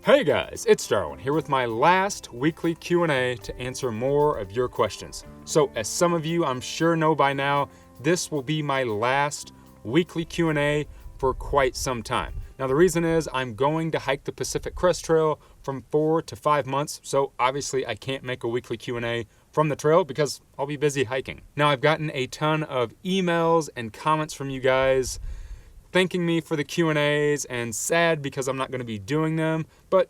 Hey guys, it's Darwin here with my last weekly Q&A to answer more of your questions. So as some of you I'm sure know by now, this will be my last weekly Q&A for quite some time. Now the reason is I'm going to hike the Pacific Crest Trail from 4 to 5 months, so obviously I can't make a weekly Q&A from the trail because I'll be busy hiking. Now I've gotten a ton of emails and comments from you guys thanking me for the Q&As and sad because I'm not going to be doing them, but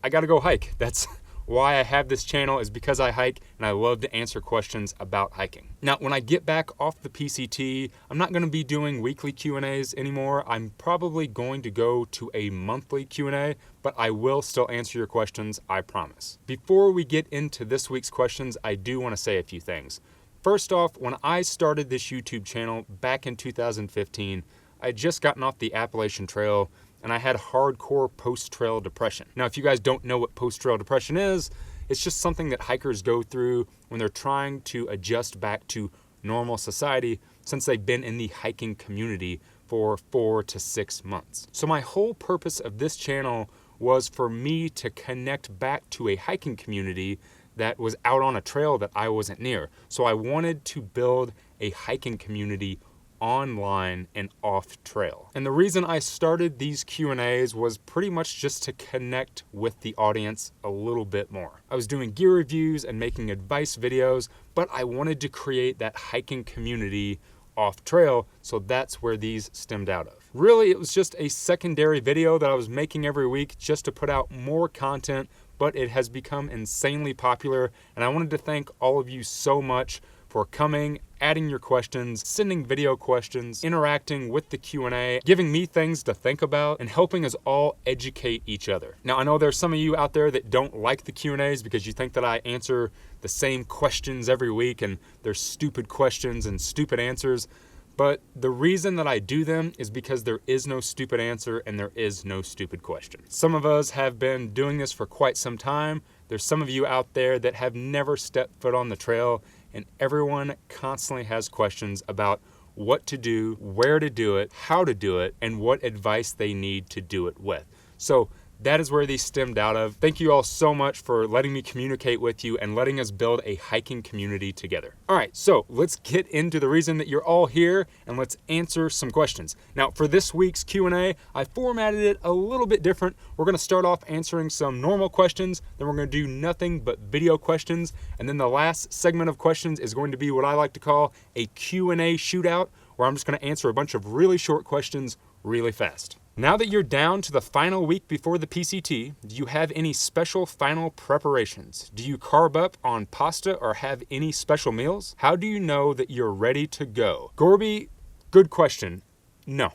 I got to go hike. That's why I have this channel, is because I hike and I love to answer questions about hiking. Now, when I get back off the PCT, I'm not going to be doing weekly Q&As anymore. I'm probably going to go to a monthly Q&A, but I will still answer your questions, I promise. Before we get into this week's questions, I do want to say a few things. First off, when I started this YouTube channel back in 2015, I had just gotten off the Appalachian Trail and I had hardcore post-trail depression. Now, if you guys don't know what post-trail depression is, it's just something that hikers go through when they're trying to adjust back to normal society since they've been in the hiking community for 4 to 6 months. So my whole purpose of this channel was for me to connect back to a hiking community that was out on a trail that I wasn't near. So I wanted to build a hiking community online and off trail. And the reason I started these Q&As was pretty much just to connect with the audience a little bit more. I was doing gear reviews and making advice videos, but I wanted to create that hiking community off trail, so that's where these stemmed out of. Really, it was just a secondary video that I was making every week just to put out more content, but it has become insanely popular, and I wanted to thank all of you so much for coming, adding your questions, sending video questions, interacting with the Q&A, giving me things to think about, and helping us all educate each other. Now, I know there's some of you out there that don't like the Q&As because you think that I answer the same questions every week and they're stupid questions and stupid answers, but the reason that I do them is because there is no stupid answer and there is no stupid question. Some of us have been doing this for quite some time. There's some of you out there that have never stepped foot on the trail, and everyone constantly has questions about what to do, where to do it, how to do it, and what advice they need to do it with. So that is where these stemmed out of. Thank you all so much for letting me communicate with you and letting us build a hiking community together. All right, so let's get into the reason that you're all here and let's answer some questions. Now, for this week's Q&A, I formatted it a little bit different. We're gonna start off answering some normal questions, then we're gonna do nothing but video questions, and then the last segment of questions is going to be what I like to call a Q&A shootout, where I'm just gonna answer a bunch of really short questions really fast. Now that you're down to the final week before the PCT, do you have any special final preparations? Do you carb up on pasta or have any special meals? How do you know that you're ready to go? Gorby, good question. No,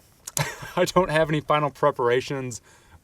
I don't have any final preparations.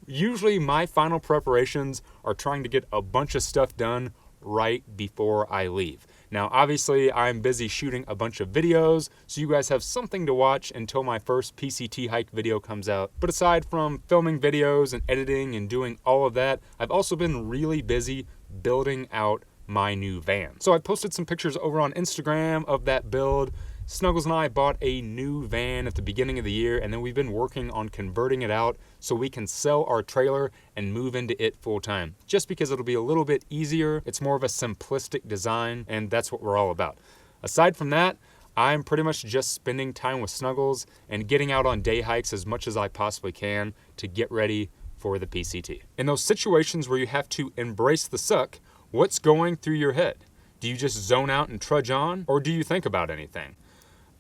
Usually my final preparations are trying to get a bunch of stuff done right before I leave. Now, obviously, I'm busy shooting a bunch of videos, so you guys have something to watch until my first PCT hike video comes out. But aside from filming videos and editing and doing all of that, I've also been really busy building out my new van. So I posted some pictures over on Instagram of that build. Snuggles and I bought a new van at the beginning of the year, and then we've been working on converting it out so we can sell our trailer and move into it full time. Just because it'll be a little bit easier, it's more of a simplistic design, and that's what we're all about. Aside from that, I'm pretty much just spending time with Snuggles and getting out on day hikes as much as I possibly can to get ready for the PCT. In those situations where you have to embrace the suck, what's going through your head? Do you just zone out and trudge on, or do you think about anything?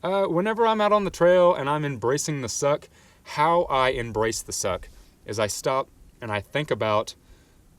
Whenever I'm out on the trail and I'm embracing the suck, how I embrace the suck is I stop and I think about,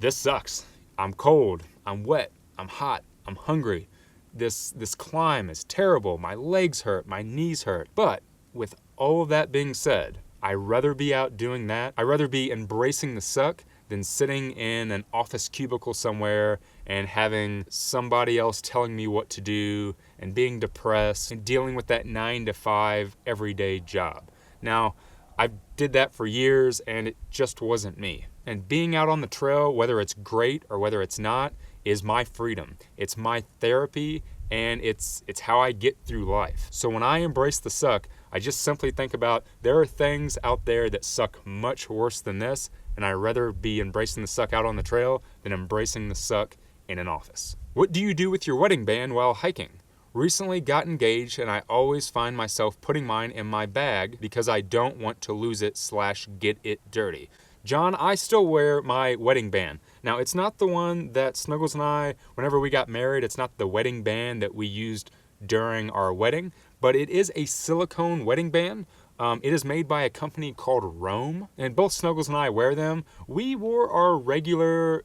this sucks. I'm cold, I'm wet, I'm hot, I'm hungry. This climb is terrible, my legs hurt, my knees hurt. But with all of that being said, I'd rather be out doing that. I'd rather be embracing the suck than sitting in an office cubicle somewhere and having somebody else telling me what to do and being depressed and dealing with that 9-to-5 everyday job. Now, I did that for years and it just wasn't me. And being out on the trail, whether it's great or whether it's not, is my freedom. It's my therapy, and it's how I get through life. So when I embrace the suck, I just simply think about there are things out there that suck much worse than this, and I'd rather be embracing the suck out on the trail than embracing the suck in an office. What do you do with your wedding band while hiking? Recently got engaged, and I always find myself putting mine in my bag because I don't want to lose it / get it dirty. John, I still wear my wedding band. Now, it's not the one that Snuggles and I, whenever we got married, it's not the wedding band that we used during our wedding, but it is a silicone wedding band. It is made by a company called Rome, and both Snuggles and I wear them. We wore our regular,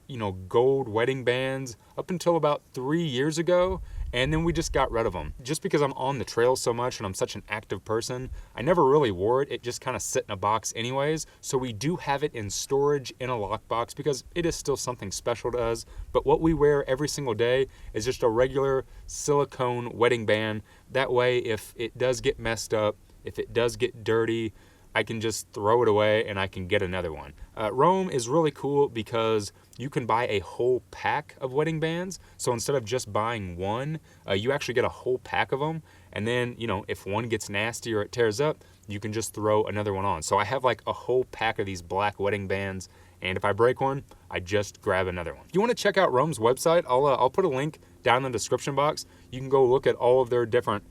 gold wedding bands up until about 3 years ago, and then we just got rid of them. Just because I'm on the trail so much and I'm such an active person, I never really wore it. It just kind of sit in a box anyways. So we do have it in storage in a lockbox because it is still something special to us. But what we wear every single day is just a regular silicone wedding band. That way, if it does get messed up, if it does get dirty, I can just throw it away and I can get another one. Rome is really cool because you can buy a whole pack of wedding bands. So instead of just buying one, you actually get a whole pack of them. And then, if one gets nasty or it tears up, you can just throw another one on. So I have like a whole pack of these black wedding bands. And if I break one, I just grab another one. If you want to check out Rome's website, I'll put a link down in the description box. You can go look at all of their different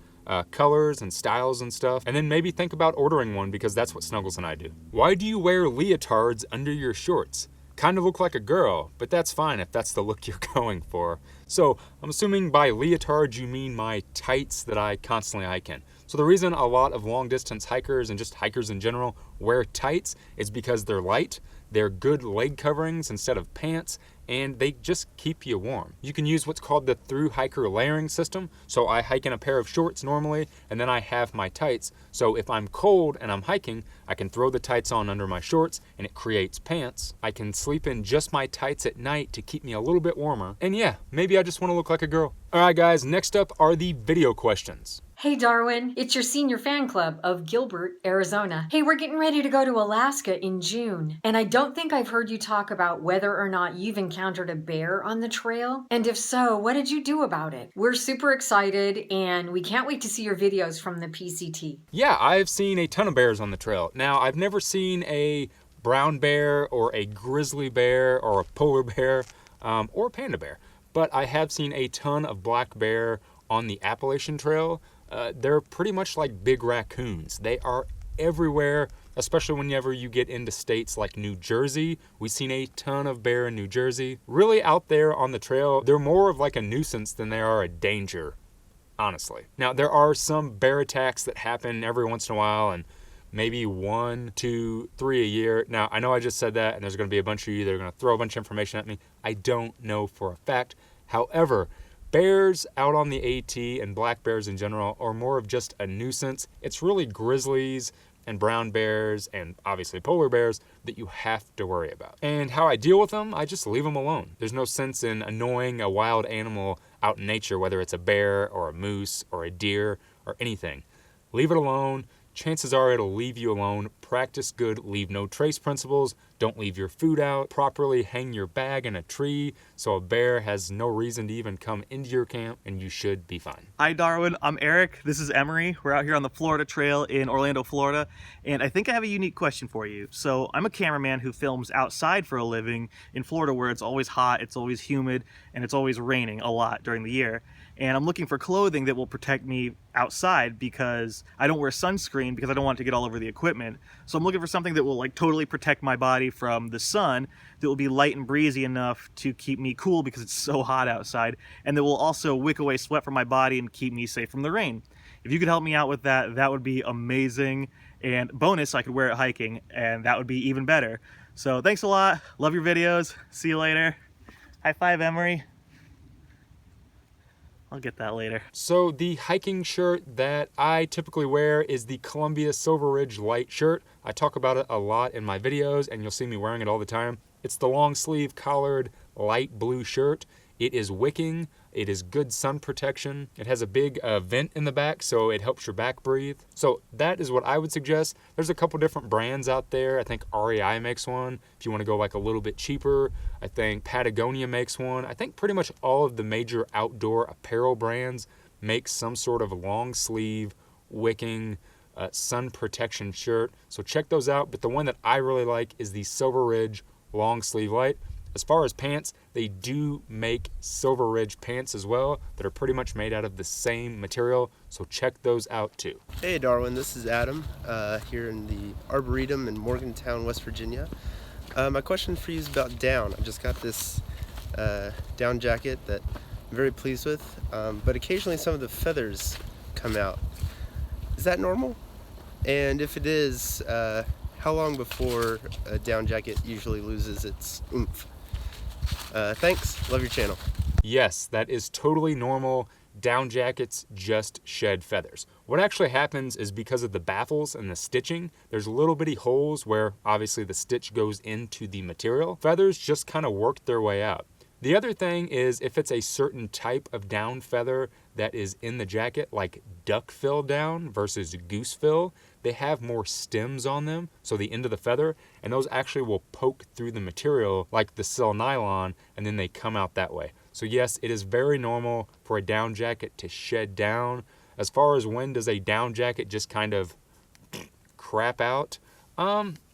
colors and styles and stuff, and then maybe think about ordering one because that's what Snuggles and I do. Why do you wear leotards under your shorts? Kind of look like a girl, but that's fine if that's the look you're going for. So I'm assuming by leotards you mean my tights that I constantly hike in. So the reason a lot of long distance hikers and just hikers in general wear tights is because they're light, they're good leg coverings instead of pants, and they just keep you warm. You can use what's called the through hiker layering system. So I hike in a pair of shorts normally, and then I have my tights. So if I'm cold and I'm hiking, I can throw the tights on under my shorts and it creates pants. I can sleep in just my tights at night to keep me a little bit warmer. And yeah, maybe I just want to look like a girl. All right, guys, next up are the video questions. Hey Darwin, it's your senior fan club of Gilbert, Arizona. Hey, we're getting ready to go to Alaska in June, and I don't think I've heard you talk about whether or not you've encountered a bear on the trail, and if so, what did you do about it? We're super excited, and we can't wait to see your videos from the PCT. Yeah, I've seen a ton of bears on the trail. Now, I've never seen a brown bear or a grizzly bear or a polar bear or a panda bear, but I have seen a ton of black bear on the Appalachian Trail. They're pretty much like big raccoons. They are everywhere, especially whenever you get into states like New Jersey. We've seen a ton of bear in New Jersey. Really out there on the trail, they're more of like a nuisance than they are a danger, honestly. Now, there are some bear attacks that happen every once in a while, and maybe 1, 2, 3 a year. Now, I know I just said that, and there's going to be a bunch of you that are going to throw a bunch of information at me. I don't know for a fact. However, bears out on the AT and black bears in general are more of just a nuisance. It's really grizzlies and brown bears and obviously polar bears that you have to worry about. And how I deal with them, I just leave them alone. There's no sense in annoying a wild animal out in nature, whether it's a bear or a moose or a deer or anything. Leave it alone. Chances are it'll leave you alone. Practice good leave no trace principles. Don't leave your food out. Properly hang your bag in a tree so a bear has no reason to even come into your camp, and you should be fine. Hi Darwin, I'm Eric. This is Emery. We're out here on the Florida Trail in Orlando, Florida, and I think I have a unique question for you. So I'm a cameraman who films outside for a living in Florida where it's always hot, it's always humid, and it's always raining a lot during the year. And I'm looking for clothing that will protect me outside because I don't wear sunscreen because I don't want it to get all over the equipment. So I'm looking for something that will like totally protect my body from the sun, that will be light and breezy enough to keep me cool because it's so hot outside, and that will also wick away sweat from my body and keep me safe from the rain. If you could help me out with that, that would be amazing. And bonus, I could wear it hiking, and that would be even better. So thanks a lot. Love your videos. See you later. High five, Emery. I'll get that later. So the hiking shirt that I typically wear is the Columbia Silver Ridge Lite shirt. I talk about it a lot in my videos, and you'll see me wearing it all the time. It's the long sleeve collared light blue shirt. It is wicking. It is good sun protection. It has a big vent in the back, so it helps your back breathe. So that is what I would suggest. There's a couple different brands out there. I think REI makes one. If you want to go like a little bit cheaper, I think Patagonia makes one. I think pretty much all of the major outdoor apparel brands make some sort of long sleeve wicking sun protection shirt. So check those out. But the one that I really like is the Silver Ridge long sleeve Lite. As far as pants, they do make Silver Ridge pants as well that are pretty much made out of the same material. So check those out too. Hey Darwin, this is Adam here in the Arboretum in Morgantown, West Virginia. My question for you is about down. I just got this down jacket that I'm very pleased with, but occasionally some of the feathers come out. Is that normal? And if it is, how long before a down jacket usually loses its oomph? Thanks, love your channel. Yes, that is totally normal. Down jackets just shed feathers. What actually happens is because of the baffles and the stitching, there's little bitty holes where obviously the stitch goes into the material. Feathers just kind of work their way out. The other thing is if it's a certain type of down feather that is in the jacket, like duckbill down versus goosebill, they have more stems on them, so the end of the feather, and those actually will poke through the material like the sil nylon, and then they come out that way. So yes, it is very normal for a down jacket to shed down. As far as when does a down jacket just kind of crap out,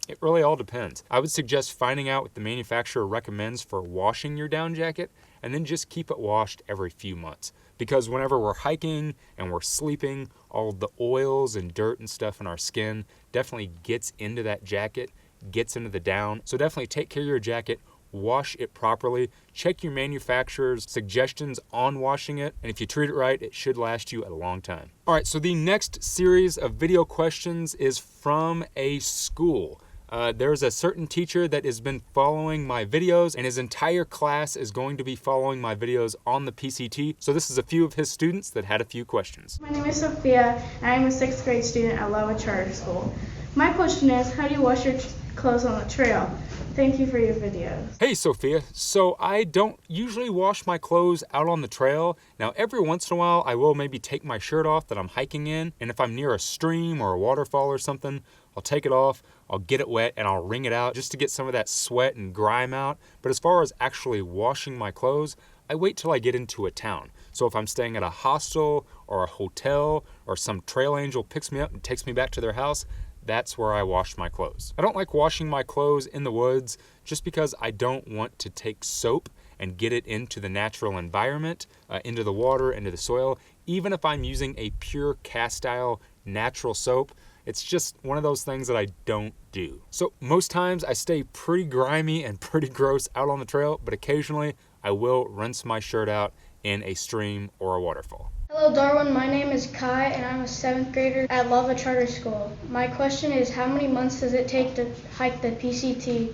it really all depends. I would suggest finding out what the manufacturer recommends for washing your down jacket, and then just keep it washed every few months. Because whenever we're hiking and we're sleeping, all the oils and dirt and stuff in our skin definitely gets into that jacket, gets into the down. So definitely take care of your jacket, wash it properly, check your manufacturer's suggestions on washing it, and if you treat it right, it should last you a long time. All right, so the next series of video questions is from a school. There's a certain teacher that has been following my videos, and his entire class is going to be following my videos on the PCT. So this is a few of his students that had a few questions. My name is Sophia, and I'm a 6th grade student at Lite Charter School. My question is, how do you wash your clothes on the trail? Thank you for your videos. Hey Sophia, so I don't usually wash my clothes out on the trail. Now every once in a while I will maybe take my shirt off that I'm hiking in, and if I'm near a stream or a waterfall or something, I'll take it off, I'll get it wet, and I'll wring it out just to get some of that sweat and grime out. But as far as actually washing my clothes, I wait till I get into a town. So if I'm staying at a hostel or a hotel or some trail angel picks me up and takes me back to their house, that's where I wash my clothes. I don't like washing my clothes in the woods just because I don't want to take soap and get it into the natural environment, into the water, into the soil. Even if I'm using a pure cast style natural soap, it's just one of those things that I don't do. So most times I stay pretty grimy and pretty gross out on the trail, but occasionally I will rinse my shirt out in a stream or a waterfall. Hello Darwin, my name is Kai, and I'm a 7th grader at Lite Charter School. My question is, how many months does it take to hike the PCT?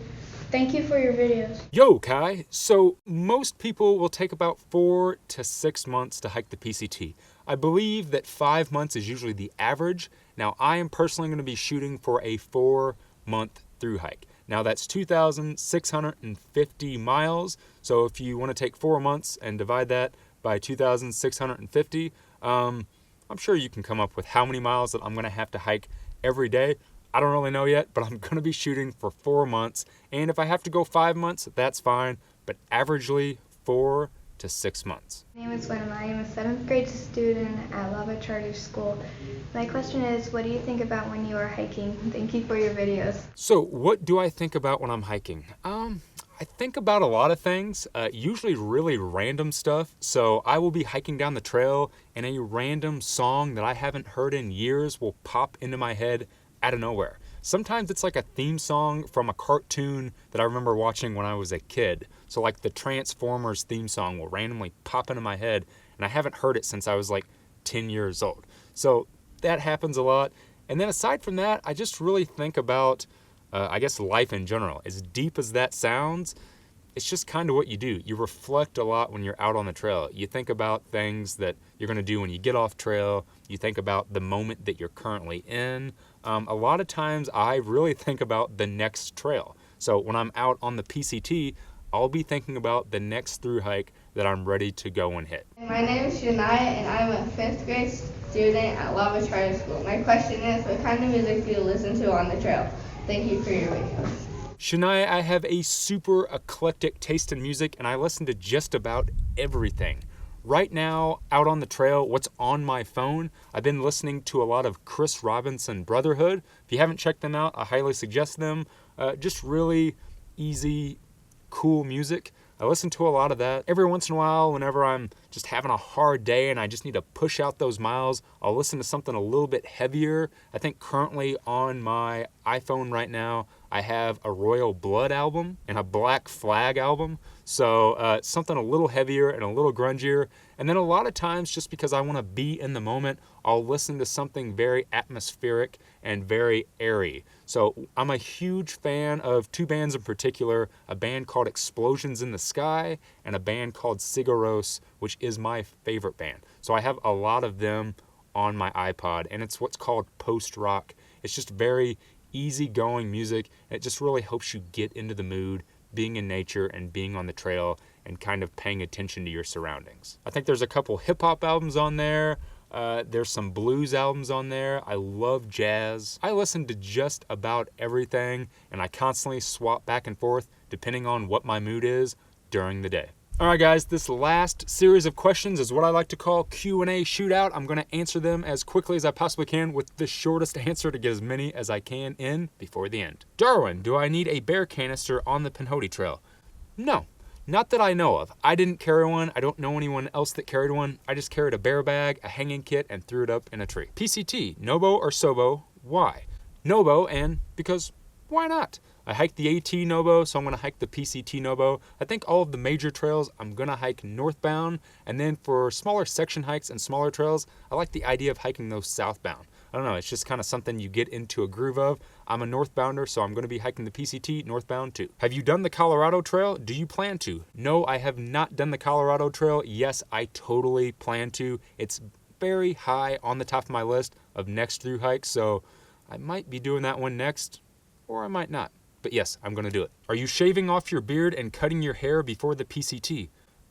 Thank you for your videos. Yo, Kai. So most people will take about 4 to 6 months to hike the PCT. I believe that 5 months is usually the average. Now, I am personally going to be shooting for a 4-month through hike. Now, that's 2,650 miles. So if you want to take 4 months and divide that by 2,650, I'm sure you can come up with how many miles that I'm going to have to hike every day. I don't really know yet, but I'm going to be shooting for 4 months. And if I have to go 5 months, that's fine. But averagely 4 to 6 months. My name is Gwen. I am a 7th grade student at Lite Charter School. My question is, what do you think about when you are hiking? Thank you for your videos. So what do I think about when I'm hiking? I think about a lot of things, usually really random stuff. So I will be hiking down the trail and a random song that I haven't heard in years will pop into my head out of nowhere. Sometimes it's like a theme song from a cartoon that I remember watching when I was a kid. So like the Transformers theme song will randomly pop into my head, and I haven't heard it since I was like 10 years old. So that happens a lot. And then aside from that, I just really think about, I guess, life in general. As deep as that sounds, it's just kind of what you do. You reflect a lot when you're out on the trail. You think about things that you're going to do when you get off trail. You think about the moment that you're currently in. A lot of times I really think about the next trail. So when I'm out on the PCT, I'll be thinking about the next through hike that I'm ready to go and hit. My name is Shania, and I'm a 5th grade student at Lite Charter School. My question is, what kind of music do you listen to on the trail? Thank you for your videos. Shania, I have a super eclectic taste in music, and I listen to just about everything. Right now, out on the trail, what's on my phone, I've been listening to a lot of Chris Robinson Brotherhood. If you haven't checked them out, I highly suggest them. Just really easy, cool music. I listen to a lot of that. Every once in a while, whenever I'm just having a hard day and I just need to push out those miles, I'll listen to something a little bit heavier. I think currently on my iPhone right now, I have a Royal Blood album and a Black Flag album. So something a little heavier and a little grungier. And then a lot of times, just because I want to be in the moment, I'll listen to something very atmospheric and very airy. So I'm a huge fan of two bands in particular, a band called Explosions in the Sky and a band called Sigaros, which is my favorite band. So I have a lot of them on my iPod, and it's what's called post-rock. It's just very easygoing music, and it just really helps you get into the mood, being in nature and being on the trail and kind of paying attention to your surroundings. I think there's a couple hip-hop albums on there. There's some blues albums on there. I love jazz. I listen to just about everything, and I constantly swap back and forth depending on what my mood is during the day. All right, guys, this last series of questions is what I like to call Q&A shootout. I'm going to answer them as quickly as I possibly can with the shortest answer to get as many as I can in before the end. Darwin, do I need a bear canister on the Pinhoti Trail? No, not that I know of. I didn't carry one. I don't know anyone else that carried one. I just carried a bear bag, a hanging kit, and threw it up in a tree. PCT, Nobo or Sobo? Why? Nobo, and because why not? I hiked the AT Nobo, so I'm going to hike the PCT Nobo. I think all of the major trails I'm going to hike northbound, and then for smaller section hikes and smaller trails, I like the idea of hiking those southbound. I don't know, it's just kind of something you get into a groove of. I'm a northbounder, so I'm going to be hiking the PCT northbound too. Have you done the Colorado Trail? Do you plan to? No, I have not done the Colorado Trail. Yes, I totally plan to. It's very high on the top of my list of next through hikes, so I might be doing that one next, or I might not. But yes, I'm going to do it. Are you shaving off your beard and cutting your hair before the PCT?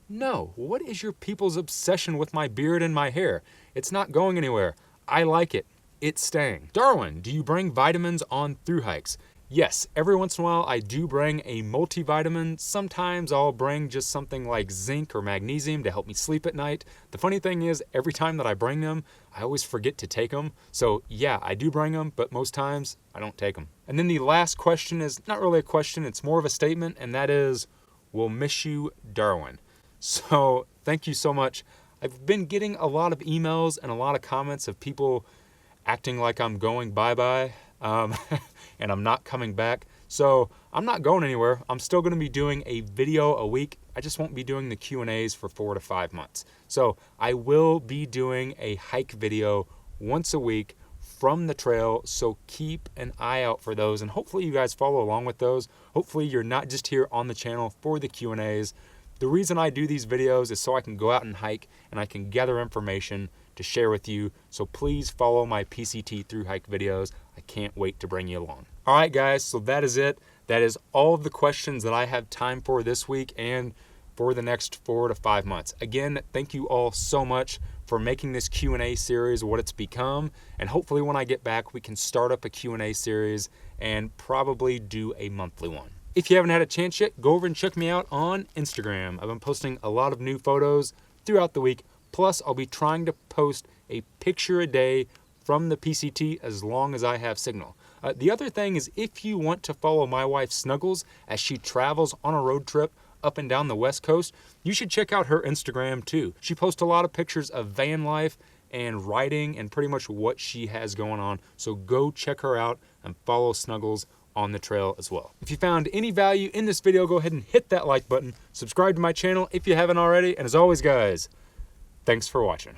No. What is your people's obsession with my beard and my hair? It's not going anywhere. I like it. It's staying. Darwin, do you bring vitamins on through hikes? Yes, every once in a while I do bring a multivitamin. Sometimes I'll bring just something like zinc or magnesium to help me sleep at night. The funny thing is, every time that I bring them, I always forget to take them. So yeah, I do bring them, but most times I don't take them. And then the last question is not really a question, it's more of a statement, and that is, we'll miss you, Darwin. So thank you so much. I've been getting a lot of emails and a lot of comments of people acting like I'm going bye-bye. And I'm not coming back. So I'm not going anywhere. I'm still going to be doing a video a week. I just won't be doing the Q&As for 4 to 5 months. So I will be doing a hike video once a week from the trail. So keep an eye out for those. And hopefully you guys follow along with those. Hopefully you're not just here on the channel for the Q&As. The reason I do these videos is so I can go out and hike and I can gather information to share with you. So please follow my PCT Thru hike videos. I can't wait to bring you along. All right, guys, so that is it. That is all of the questions that I have time for this week and for the next 4 to 5 months. Again, thank you all so much for making this Q&A series what it's become. And hopefully when I get back, we can start up a Q&A series and probably do a monthly one. If you haven't had a chance yet, go over and check me out on Instagram. I've been posting a lot of new photos throughout the week. Plus, I'll be trying to post a picture a day from the PCT as long as I have signal. The other thing is, if you want to follow my wife Snuggles as she travels on a road trip up and down the West Coast, you should check out her Instagram too. She posts a lot of pictures of van life and riding and pretty much what she has going on. So go check her out and follow Snuggles on the trail as well. If you found any value in this video, go ahead and hit that like button. Subscribe to my channel if you haven't already. And as always, guys, thanks for watching.